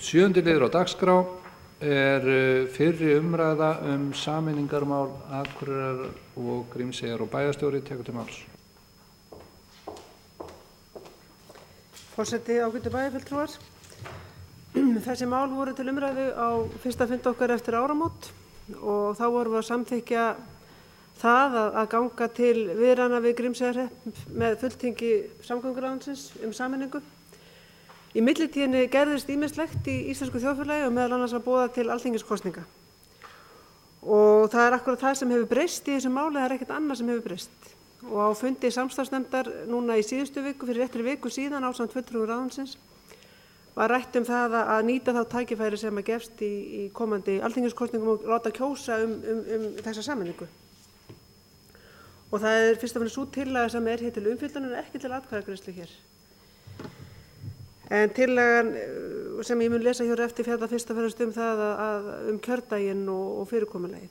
Sjöundi liður á dagskrá fyrri umræða sameiningarmál Akureyrar og Grímseyjar og bæjarstjóri tekur til máls. Forseti, ágætu bæjarfulltrúar. Þessi mál voru til umræðu á fyrsta fundi okkar eftir áramót og þá vorum við að samþykkja það að ganga til viðræðna við Grímseyjarhrepp með fulltingi samgönguráðuneytisins sameiningu. Í millitíðinni gerðist ýmislegt í íslensku þjóðfélagi og meðal annars að boða til alþingiskosninga. Og það akkúrat það sem hefur breyst í þessu máli, það ekkert annað sem hefur breyst. Og á fundi samstarfsnefndar núna í síðustu viku, fyrir réttri viku síðan ásamt fulltrúum ráðuneytisins, var rætt það að nýta þá tækifæri sem að gefst í komandi alþingiskosningum og láta kjósa þessa sameiningu. Og það fyrst og fremst sú tillaga sem hér til umfjöllunar, ekki til atkvæðagreiðslu hér. En tillagan sem ég mun lesa hér eftir fjallar fyrst og fremst það kjördaginn og fyrirkomulagið.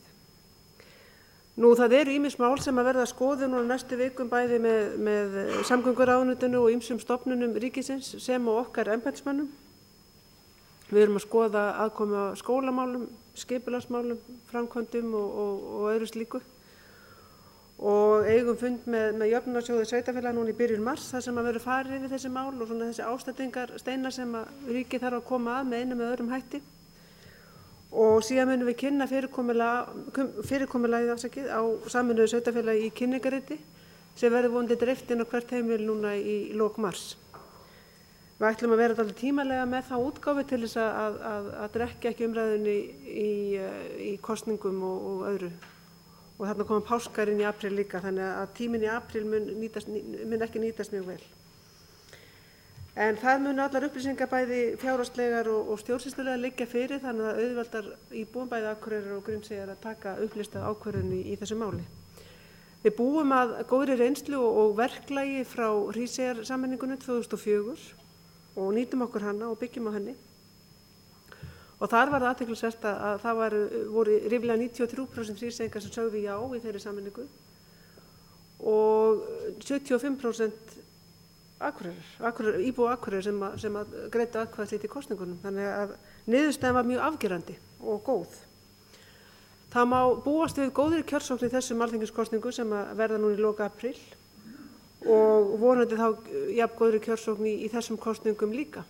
Nú, það eru ýmis mál sem að verða skoðuð núna næstu vikum bæði með samgönguráðuneytinu og ýmsum stofnunum ríkisins sem og okkar embættismönnum. Við erum að skoða aðkomu að skólamálum, skipulagsmálum, framkvæmdum og öðru slíku. Og eigum fund með jöfnunarsjóði sveitarfélaga núna í byrjun mars þar sem að verður farið yfir þessi mál og svona þessi ástættingarsteina sem að ríkið þarf að koma að með einum eða öðrum hætti. Og síðan munum við kynna fyrirkomulagið á sameinuðu sveitarfélagi í kynningarriti sem verður vonandi dreift inn á hvert heimil núna í lok mars. Við ætlum að vera dálítið tímalega með þá útgáfu til þess að drekkja ekki umræðunni í kosningum og öðru. Og þarna koma páskarinn í apríl líka, þannig að tíminn í apríl mun ekki nýtast mjög vel. En það munu allar upplýsingar bæði fjárhagslegar og stjórnsýslulega liggja fyrir þannig að auðveldar íbúum bæði Akureyrar og Grímseyjar að taka upplýsta ákvörðun í þessu máli. Við búum að góðri reynslu og verklagi frá Hríseyjarsameiningunni 2004 og nýtum okkur hana og byggjum á henni. Og þar var það athyglisvert að það voru ríflega 93% Hríseyingar sem sögðu já í þeirri sameiningu og 75% íbúa Akureyrar sem að greiddu atkvæði sitt í kosningunum. Þannig að niðurstaðan var mjög afgerandi og góð. Það má búast við góðri kjörsókn í þessum alþingiskosningu sem að verða núna í lok apríl og vonandi þá jafn góðri kjörsókn í þessum kosningum líka.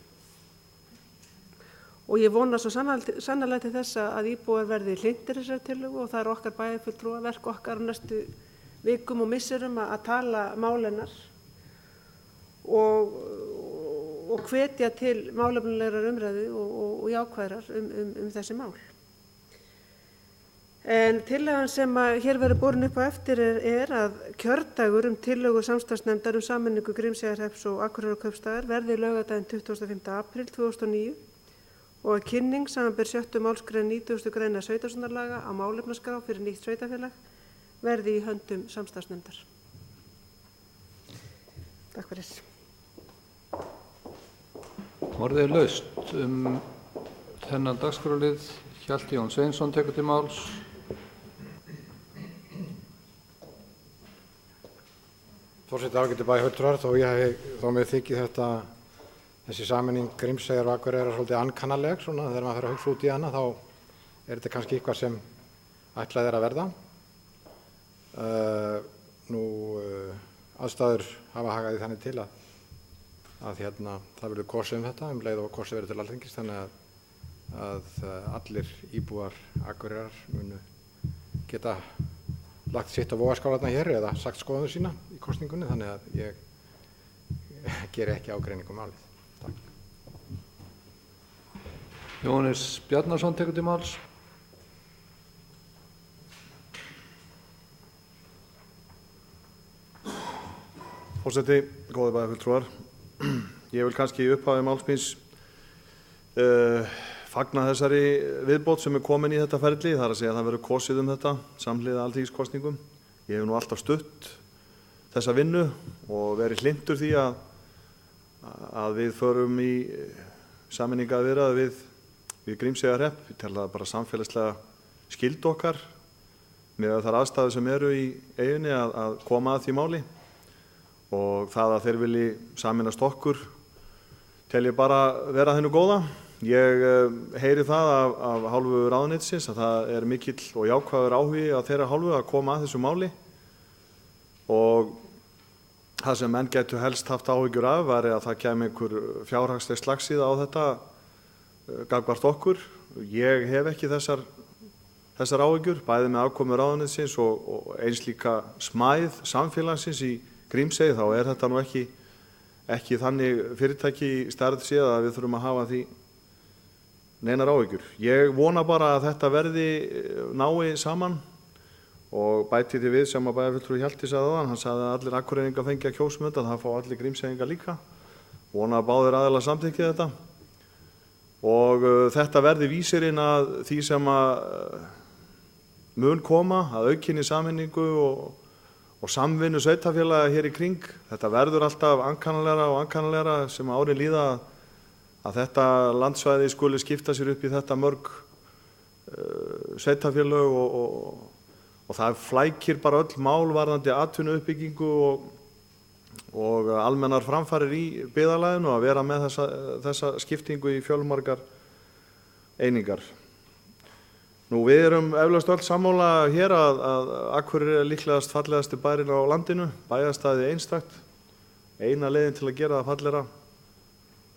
Og ég vona svo sannarlega til þess að íbúar verði hlynntir þessari tillögu og það er okkar bæjarfulltrúa verk okkar á næstu vikum og misserum að tala mál hennar og hvetja til málefnalegrar umræðu og jákvæðrar þessi mál. En tillagan sem hér verður borin upp á eftir að kjördagur tillögu samstarfsnefndar sameiningu Grímseyjarhrepps og Akureyrarkaupstaðar verði laugardaginn 25. apríl 2009 og að kynning samanber 6. málsgrein 90. greinar sveitarstjórnarlaga á málefnaskrá fyrir nýtt sveitarfélag verði í höndum samstarfsnefndar. Takk fyrir. Orðið laust þennan dagskrárlið. Hjalti Jón Sveinsson tekur til máls. Forseti, ágætu bæjarfulltrúar, þó mér þykir þessi sameining Grímseyjar og Akureyrar svolítið ankannaleg svona þegar maður fer að hugsa út í hana þá þetta kannski eitthvað sem ætlað að verða. Aðstæður hafa hagað þannig til að það verður kosið þetta leið og kosið verður til Alþingis þannig að allir íbúar Akureyrar munu geta lagt sitt á vogarskálarnar hér eða sagt skoðun sína í kosningunni þannig að ég geri ekki ágreining málið. Takk. Jóhannes Bjarnason tekur til máls. Forseti, góðir bæjarfulltrúar. Ég vil kannski í upphafi máls míns fagna þessari viðbót sem komin í þetta ferli, það að segja að það verður kosið þetta samhliða alþingiskosningum. Ég hef nú alltaf stutt þessa vinnu og verið hlynntur því að við förum í sameiningaviðræður við Grímseyjarhrepp. Ég tel það bara samfélagslega skyldu okkar með þær aðstæður sem eru í eyjunni að koma að því máli og það að þeir vilji sameinast okkur tel ég bara vera þennu góða. Ég heyri það af hálfu ráðuneytisins að það er mikill og jákvæður áhugi á þeirra hálfu að koma að þessu máli og það sem menn gætu helst haft áhyggjur af var að það kæmi einhver fjárhagsleg slagsíða á þetta gagnvart okkur. Ég hef ekki þessar áhyggjur, bæði með afkomu ráðuneytisins og eins líka smæð samfélagsins í Grímsey, þá er þetta nú ekki þannig fyrirtæki í stærð séð að við þurfum að hafa því neinar áhyggjur. Ég vona bara að þetta verði nái saman og bæti því við sem að bæjarfulltrúi Hjalti sagði áðan, hann sagði að allir Akureyringar fengi að kjósa um þetta, það fá allir Grímseyingar líka. Vona að báðir aðilar samþykki þetta og þetta verði vísirinn að því sem að mun koma, að aukinni sameiningu og samvinnu sveitarfélaga hér í kring. Þetta verður alltaf ankannalegra sem árin líða að þetta landsvæði skuli skipta sér upp í þetta mörg sveitarfélög og það flækir bara öll mál varðandi atvinnuuppbyggingu og almennar framfarir í byggðarlaginu að vera með þessa skiptingu í fjölmargar einingar. Nú við erum eflaust öll sammála hér að Akureyri er líklegast fallegasti bærinn á landinu, bæjarstæði einstakt, eina leiðin til að gera það fallegra.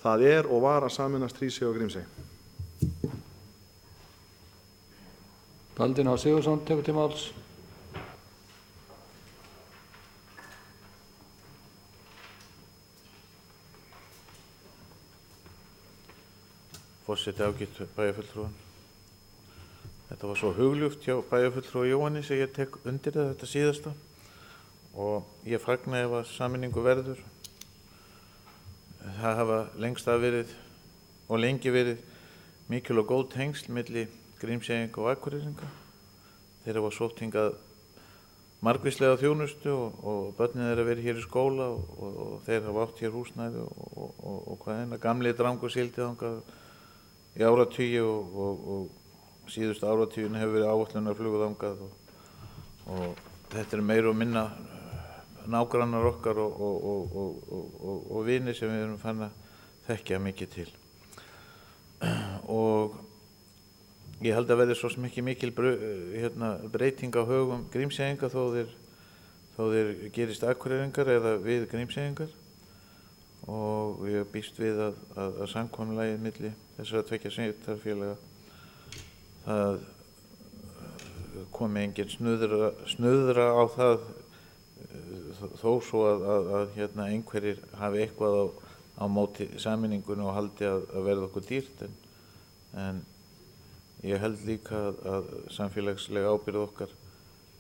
Það er og var að sameinast Hrísey og Grímsey. Baldvin H. Sigurðsson tekur til máls. Forseti, ágætu bæjarfulltrúar. Þetta var svo hugljúft hjá bæjarfulltrúa Jóhanni sem ég tek undir þetta síðasta og ég fagna ef að sameiningu verður. Það hafa lengst af verið og lengi verið mikil og góð tengsl milli Grímseyinga og Akureyringa. Þeir hafa sótt hingað margvíslega þjónustu og börnin þeirra verið hér í skóla og þeir hafa átt hér húsnæði og hvað enna. Gamli Drangur sigldi þangað í áratugi og síðustu áratugin hefur verið áætlunarflugur þangað og þetta er meira og minna nágrannar okkar og vinir sem við erum fann að þekkja mikið til. Og ég held að verði svo mikil breyting á högum Grímseyinga þó þeir gerist Akureyringar eða við Grímseyingar og ég býst við að samkomulagið milli þessara tveggja sveitarfélaga það komi engin snuðra á það þó svo að einhverjir hafi eitthvað á móti sameiningunni og haldi að verða okkur dýrt en ég held líka að samfélagsleg ábyrgð okkar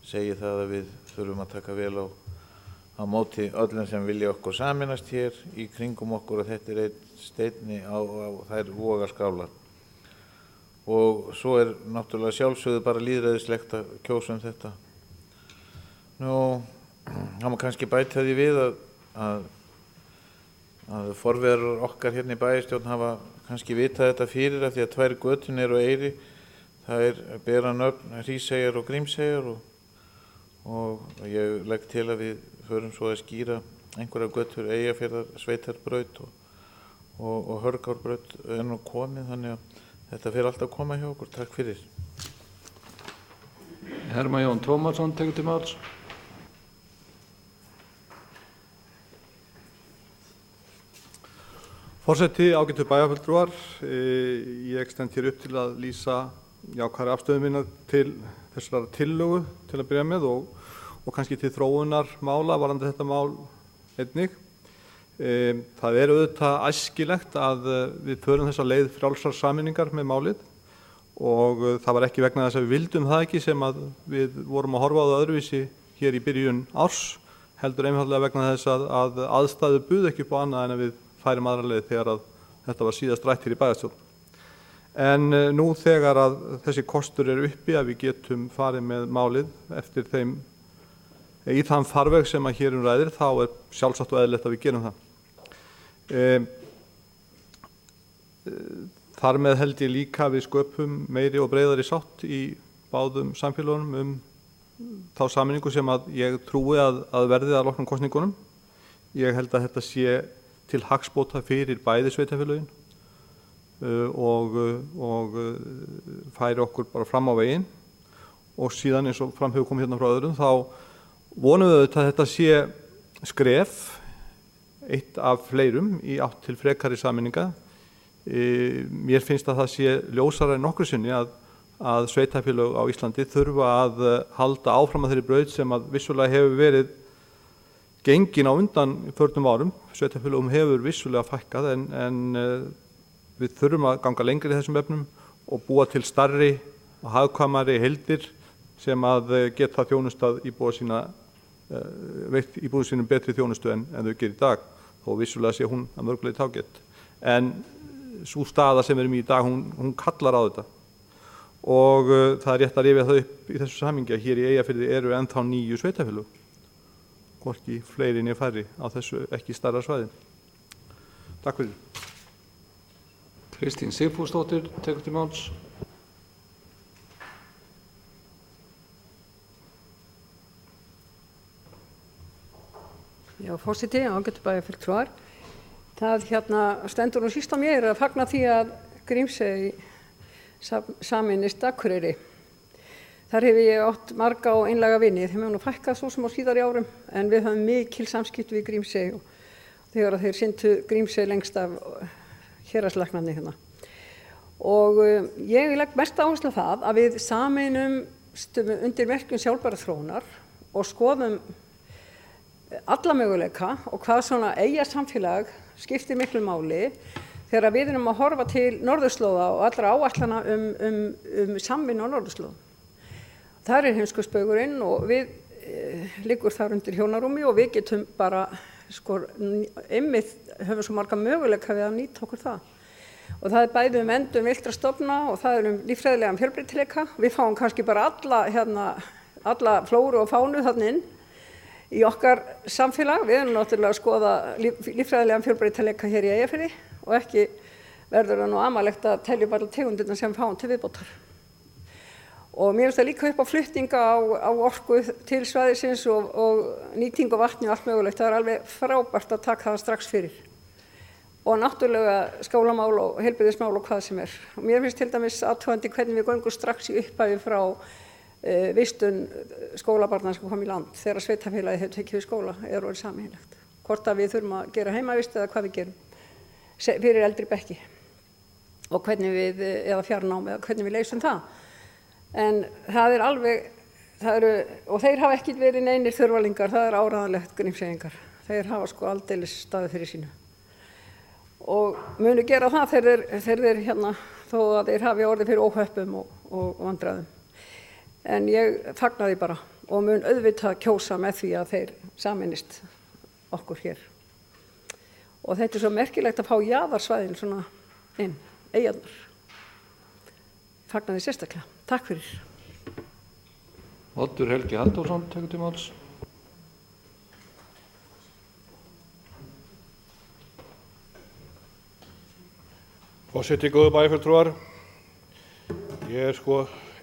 segi það að við þurfum að taka vel á móti öllum sem vilja okkur sameinast hér í kringum okkur og þetta er einn steinni á þær vogarskálar. Og svo er náttúrulega sjálfsögðu bara lýðræðislegt að kjósa um þetta. Nú, það má kannski bæta því við að forverar okkar hérna í bæjarstjórn hafa kannski vitað þetta fyrir af því að tvær götur eru á Eyri. Það bera nöfn Hríseyjar og Grímseyjar og ég legg til að við förum svo að skýra einhverja götur Eyjafjarðar, Sveitarbraut og Hörgárbraut er nú komið þannig að þetta fyrir alltaf að koma hjá okkur. Takk fyrir. Hermann Jón Tómasson tekur til máls. Forseti, ágætu bæjarfulltrúar, ég stend hér upp til að lýsa jákvæðri afstöðu mína til þessar tillögu til að byrja með og kannski til þróunar mála varðandi þetta mál einnig. Það er auðvitað æskilegt að við förum þessa leið frjálsrar sameiningar með málið og það var ekki vegna þess að við vildum það ekki sem að við vorum að horfa á það öðruvísi hér í byrjun árs, heldur einfaldlega vegna þess að aðstæður buðu ekki upp á annað en að við færum aðra leið þegar að þetta var síðast rætt hér í bæjarstjórn. En nú þegar að þessi kostur er uppi að við getum farið með málið eftir þeim í þann farveg sem að hér ræðir, þá er sjálfsagt og eðlilegt að við gerum það. Þar með held ég líka að við sköpum meiri og breiðari sátt í báðum samfélögunum þá sameiningu sem að ég trúi að verði að loknum kosningunum. Ég held að þetta sé til hagsbóta fyrir bæði sveitarfélögin og færi okkur bara fram á veginn. Og síðan eins og fram hefur komið hérna frá öðrum, þá vonum við auðvitað að þetta sé skref, eitt af fleirum í átt til frekari sameininga. Mér finnst að það sé ljósara en nokkru sinni að sveitarfélög á Íslandi þurfa að halda áfram að þeirri braut sem að vissulega hefur verið gengin á undan förnum árum. Sveitarfélögum hefur vissulega fækkað en við þurfum að ganga lengri í þessum efnum og búa til stærri og hagkvæmari heildir sem að geta þjónustað íbúa sína, veitt íbúum sínum betri þjónustu en þau gerir í dag, þó vissulega sé hún að mörguleyti ágætt. En sú staða sem við erum í dag, hún kallar á þetta. Og það er rétt að rifja það upp í þessu samhengi að hér í Eyjafirði eru ennþá 9 sveitarfélög, hvorki fleiri né færri á þessu ekki stærra svæði. Takk fyrir. Kristín Sigfúsdóttir tekur til máls. Já, forseti, ágætu bæjarfulltrúar. Það stendur nú síst á mér að fagna því að Grímsey sameinist Akureyri. Þar hef ég átt marga og einlæga vini. Þeim hefur nú fækkað svo sem á síðari árum, en við höfum mikil samskipti við Grímsey og þegar þeir syntu Grímsey lengst af héraðslæknarnir hérna. Og ég legg mest áherslu á það að við sameinumst undir merkjum sjálfbærrar þróunar og skoðum alla möguleika og hvað svona eyjasamfélag skiptir miklu máli þegar við erum að horfa til norðurslóða og allra áætlana samvinnu á norðurslóðum. Þar er heimskuðsbaugurinn og við liggur þar undir hjónarúmi og við getum bara einmitt höfum svo marga möguleika við að nýta okkur það. Og það er bæði endum villtra stofna og það er líffræðilegan fjölbreytileika. Við fáum kannski bara alla flóru og fánu þarna inn í okkar samfélag. Við erum náttúrulega að skoða líffræðilegan fjölbreytileika hér í Eyjafirði og ekki verður það nú amalegt að telja upp alla tegundirna sem fáum til viðbótar. Og mér finnst það líka upp á flutninga á orku til svæðisins og nýtingu vatni og allt mögulegt. Það er alveg frábært að taka það strax fyrir. Og náttúrulega skólamál og heilbrigðismál og hvað sem er. Og mér finnst til dæmis athugandi hvernig við göngum strax í upphafi frá vistun skólabarna sem kom í land þegar sveitarfélagið hefur tekið við skóla er orðið sameiginlegt. Hvort að við þurfum að gera heimavist eða hvað við gerum fyrir eldri bekki og hvernig við, eða fjarnám eða hvernig við leysum það. En það er alveg, og þeir hafa ekki verið neinir þurfalingar, það er áræðanlegt Grímseyingar. Þeir hafa aldeilis staðið fyrir sínu. Og munu gera það þegar þeir þó að þeir hafi orðið fyrir óhöppum og vandræðum. En ég fagna því bara og mun auðvitað kjósa með því að þeir sameinist okkur hér. Og þetta er svo merkilegt að fá jaðarsvæðin svona inn, eyjarnar. Fagna því sérstaklega. Takk fyrir. Oddur Helgi Halldórsson tekur til máls. Forseti, góðu bæjarfulltrúar. Ég er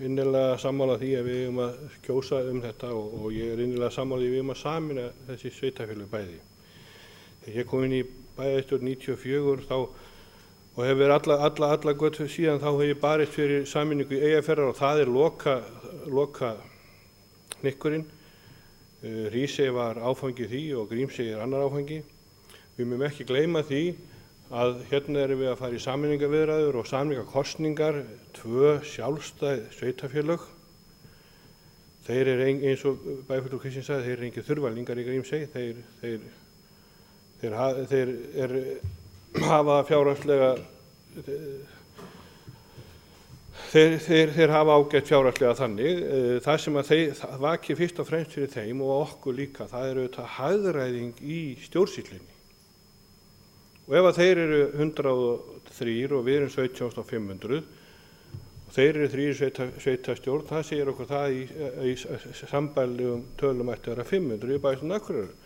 innilega sammála því að við eigum að kjósa þetta og ég er innilega sammála því að við eigum að sameina þessi sveitarfélög bæði. Þegar ég kom inn í bæjarstjórn 94 og hef verið alla götu síðan þá hef ég barist fyrir sameiningu í Eyjafjarðar og það er loka hnykkurinn. Hrísey var áfangi því og Grímsey er annar áfangi. Við mögum ekki gleyma því að hérna erum við að fara í sameiningaviðræður og sameiningakosningar, 2 sjálfstæð sveitarfélög. Þeir eru eins og bæjarfulltrúi Kristín sagði, þeir eru engir þurfalingar í Grímsey, þeir hafa fjárhagslega, þeir hafa ágætt fjárhagslega þannig. Það sem að þeir vakir fyrst og fremst fyrir þeim og okkur líka, það er auðvitað hagræðing í stjórnsýslunni. Og ef að þeir eru 103 og við erum 17.500 og þeir eru 3 sveitarstjórn, það segir okkur það í sambærilegum tölum ætti að vera 500 í bæjarstjórn Akureyrar.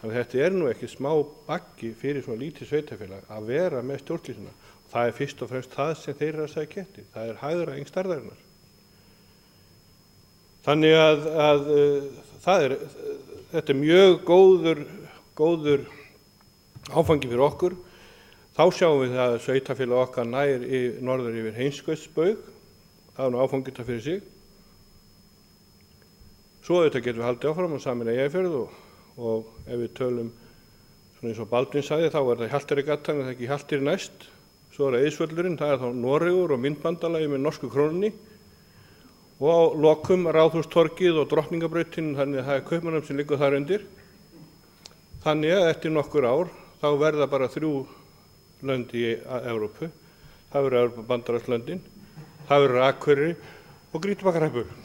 Þannig að þetta er nú ekki smá baggi fyrir svona lítið sveitarfélag að vera með stjórnsýsluna. Það er fyrst og fremst það sem þeir eru að sækja eftir. Það er hagræðing stærðarinnar. Þannig að þetta er mjög góður áfangi fyrir okkur. Þá sjáum við það að sveitarfélag okkar nær norður yfir Heimskautsbaug. Það er nú áfangi þetta fyrir sig. Svo auðvitað getum við haldið áfram og sameina Eyjafjörð og ef við tölum svona eins og Baldvin sagði þá er það Hjalteyri-gatan en það er ekki Hjalteyri næst. Svo er það Eiðsvöllurinn, það er þá Noregur og myndbandalagi með norsku krónunni og á lokum Ráðhústorgið og Drottningabrautin, þannig að það er Kaupmannahöfn sem liggur þar undir. Þannig að eftir nokkur ár þá verða bara 3 lönd í Evrópu. Það verður Evrópubandalagslöndin, það verður Akureyri og Grýtubakkarhreppur.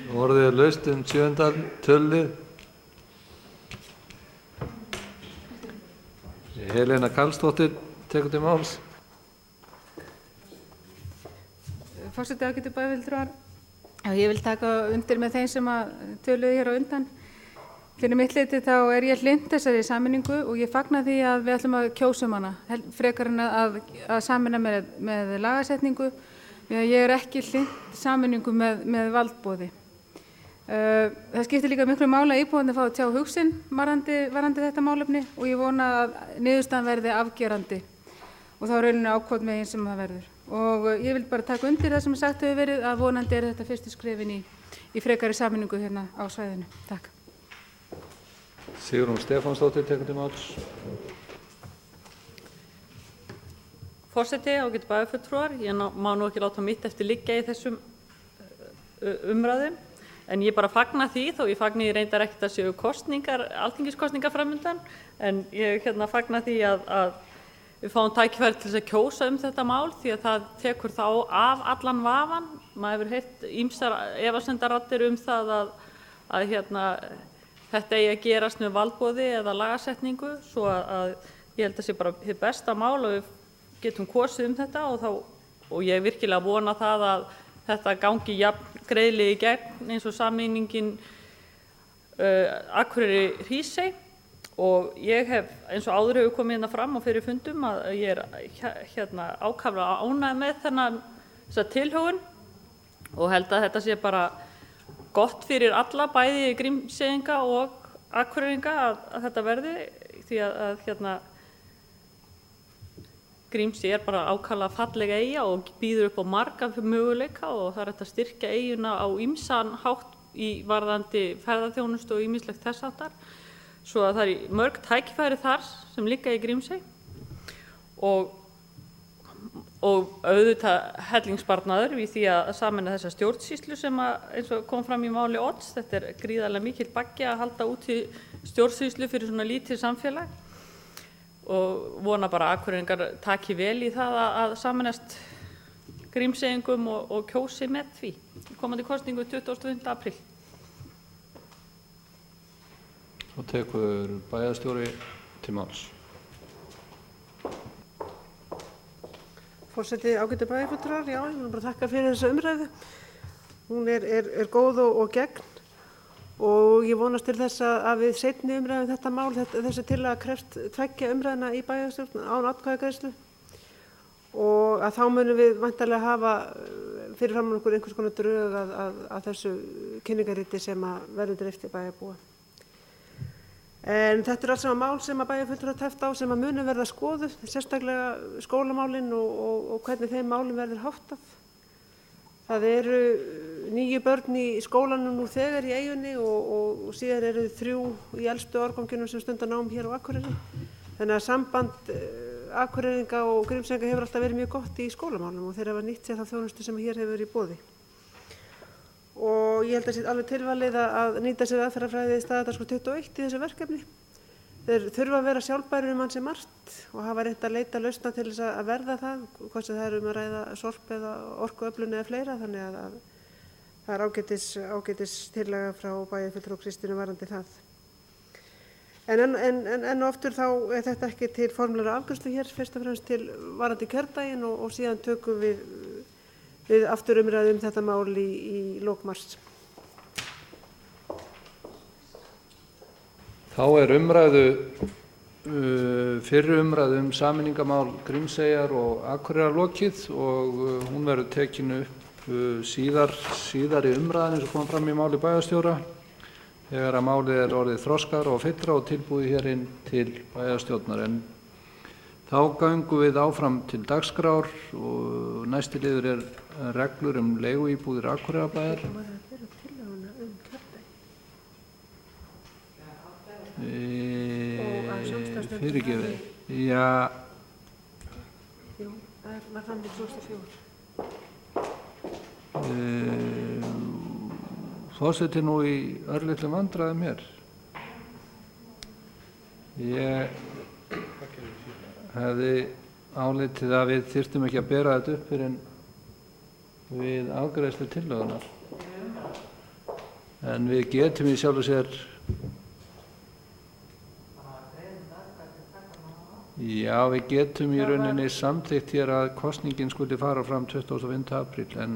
Orðið er laust 7. tölulið. Helena Karlsdóttir tekur til máls. Forseti, ágætu bæjarfulltrúar. Ég vil taka undir með þeim sem töluðu hér á undan. Fyrir mitt leyti þá er ég hlynnt þessari sameiningu og ég fagna því að við ætlum að kjósa hana frekar en að sameina með lagasetningu. Ég er ekki hlynnt sameiningu með valdboði. Það skiptir líka miklu máli að íbúarnir fá að tjá hug sinn varðandi þetta málefni og ég vona að niðurstaðan verði afgerandi og þá rauninni ákvörð með einn sem það verður. Og ég vil bara taka undir það sem sagt hefur verið að vonandi er þetta fyrstu skrefin í frekari sameiningu hérna á svæðinu. Takk. Sigrún Stefánsdóttir tekur til máls. Forseti, ágætu bæjarfulltrúar, ég má nú ekki láta mitt eftir liggja í þessum umræðum. En ég bara fagna því, þó ég fagni reyndar ekkert að séu alþingiskosningar framundan, en ég fagna því að við fáum tækifæri til þess að kjósa þetta mál því að það tekur þá af allan vafan. Maður hefur heyrt ýmsar efasemdaraddir það að þetta eigi að gerast með valdboði eða lagasetningu, svo að ég held að sé bara hið besta mál og við getum kosið þetta og ég virkilega vona það að þetta gangi jafn greiðlega í gegn eins og sameiningin Akureyri-Hrísey og ég hef eins og áður hefur komið hérna fram og fyrir fundum að ég er ákaflega ánægð með þessa tilhögun og held að þetta sé bara gott fyrir alla, bæði Grímseyinga og Akureyringa að þetta verði því að Grímsey er bara ákaflega falleg eyja og býður upp á marga möguleika og það er hægt að styrkja eyjuna á ýmsan hátt í varðandi ferðaþjónustu og ýmislegt þess háttar. Svo að það er mörg tækifæri þar sem liggja í Grímsey og auðvitað hellingsbarnaður við því að sameina þessa stjórnsýslu sem eins og kom fram í máli Odds. Þetta er gríðarlega mikill baggi að halda út í stjórnsýslu fyrir svona lítið samfélag. Og vona bara að Akureyringar taki vel í það að sameinast Grímseyingum og kjósi með því. Komandi kosningu 25. apríl. Og tekur bæjarstjóri til máls. Forseti, ágætu bæjarfulltrúar, já, ég vil bara þakka fyrir þessa umræðu. Hún er góð og gegn. Og ég vonast til þess að við seinni umræðum þetta mál, þessi tillaga krefst 2 umræðna í bæjarstjórn án atkvæðagreiðslu og að þá munum við væntanlega hafa fyrir framan okkur einhvers konar drög að þessu kynningarriti sem verður dreift til bæjarbúa. En þetta allt saman mál sem bæjarfulltrúar teflt á sem munum verða skoðuð, sérstaklega skólamálin og hvernig þeim málum verður háttað. Það eru 9 börn í skólanum nú þegar í eyjunni og síðan eru 3 í elstu árganginum sem stunda nám hér á Akureyri. Þannig að samband Akureyringa og Grímseyinga hefur alltaf verið mjög gott í skólamálum og þeir hafa nýtt sér þá þjónustu sem hér hefur verið í boði. Og ég held að sé alveg tilvalið að nýta sér aðferðafræði staðardagskrá 21 í þessu verkefni. Þeir þurfa að vera sjálfbærir ansi margt og hafa reynt að leita lausna til þess að verða það, hvort sem það er að ræða sorp eða orkuöflun eða fleira, þannig að það er ágætis tillaga frá bæjarfulltrúa Kristínu varðandi það. En oftur þá er þetta ekki til formlegra afgreiðslu hér, fyrst og fremst til varðandi kjördaginn og síðan tökum við aftur umræðu þetta mál í lok mars. Þá er fyrri umræðu sameiningamál Grímseyjar og Akureyrar lokið og hún verður tekin upp síðari umræðan eins og kom fram í máli bæjarstjóra þegar að málið er orðið þroskara og fyllra og tilbúið hér inn til bæjarstjórnar. En þá göngum við áfram til dagskrár og næsti liður er reglur leiguíbúðir Akureyrarbæjar. Fyrirgefið. Já. Jú, það var fram til 2004. Forseti nú í örlitlum vandræðum hér. Ég hefði álitið að við þyrftum ekki að bera þetta upp fyrir en við afgreiðslu tillögunnar. En við getum í sjálfu sér Já, við getum í rauninni samþykkt hér að kosningin skuli fara fram 25. apríl, en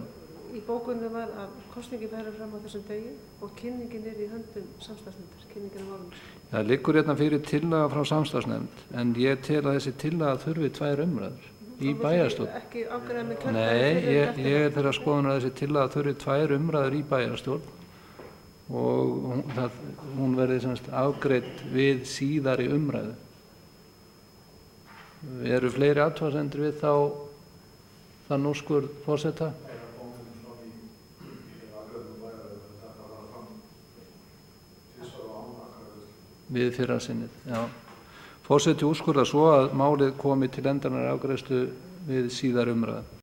Í bókunum var að kosningin færi fram á þessum degi og kynningin í höndum samstarfsnefndar, kynningin á málum. Það liggur hérna fyrir tillaga frá samstarfsnefnd, en ég tel að þessi tillaga þurfi 2 umræður í bæjarstjórn. Ekki afgreiða með kjördæmi? Nei, ég er þeirra skoðunar að þessi tillaga þurfi 2 umræður í bæjarstjórn og hún verði semst afgreidd við síðari umræðu. Eru fleiri athugasemdir við þann úrskurð forseta? Við fyrra sinnið, já. Forseti úrskurðar svo að málið komi til endanlegrar afgreiðslu við síðari umræðu.